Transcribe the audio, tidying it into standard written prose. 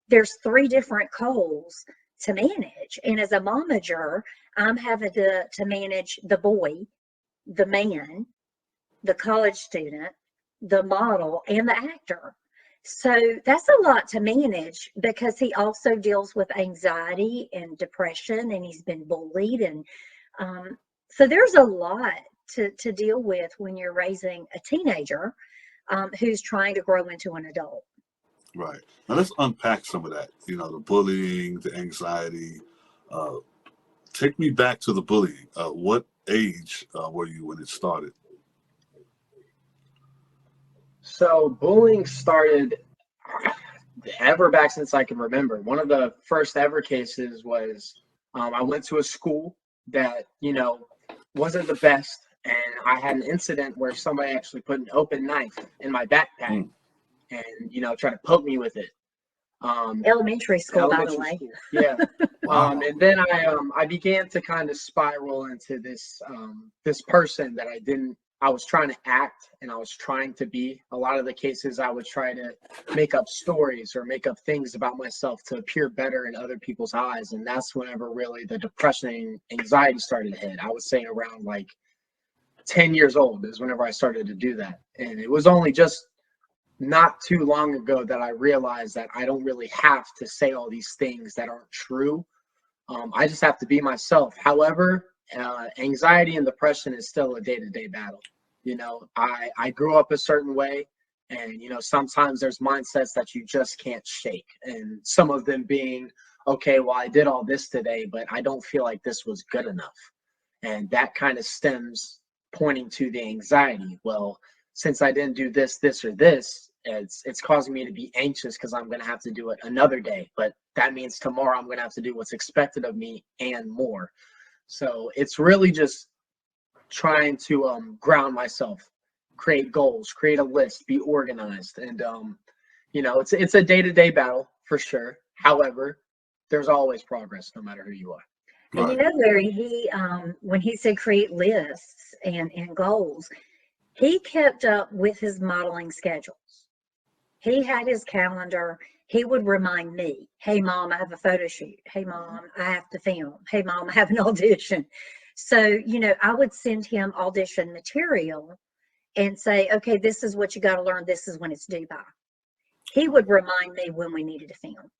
there's three different goals to manage. And as a momager, I'm having to manage the boy, the man, the college student, the model, and the actor. So that's a lot to manage because he also deals with anxiety and depression, and he's been bullied. And so there's a lot to deal with when you're raising a teenager who's trying to grow into an adult. Right. Now let's unpack some of that. You know, the bullying, the anxiety. Uh, Take me back to the bullying. What age were you when it started? So bullying started ever back since I can remember. One of the first ever cases was I went to a school that, wasn't the best. And I had an incident where somebody actually put an open knife in my backpack Mm. and, tried to poke me with it. Elementary school, by the Elementary way. school. Yeah. Wow. And then I began to kind of spiral into this person that I was trying to act and I was trying to be. A lot of the cases I would try to make up stories or make up things about myself to appear better in other people's eyes. And that's whenever really the depression and anxiety started to hit. I would say around like 10 years old is whenever I started to do that. And it was only just not too long ago that I realized that I don't really have to say all these things that aren't true. I just have to be myself. However, anxiety and depression is still a day-to-day battle. I grew up a certain way, and sometimes there's mindsets that you just can't shake. And some of them being, okay, well, I did all this today, but I don't feel like this was good enough. And that kind of stems pointing to the anxiety. Well, since I didn't do this, this, or this, it's causing me to be anxious because I'm going to have to do it another day. But that means tomorrow I'm going to have to do what's expected of me and more. So it's really just trying to ground myself, create goals, create a list, be organized. And, it's a day-to-day battle for sure. However, there's always progress no matter who you are. And Right. Larry, when he said create lists and goals, he kept up with his modeling schedules. He had his calendar. He would remind me, hey, Mom, I have a photo shoot. Hey, Mom, I have to film. Hey, Mom, I have an audition. So, I would send him audition material and say, okay, this is what you got to learn. This is when it's due by. He would remind me when we needed to film.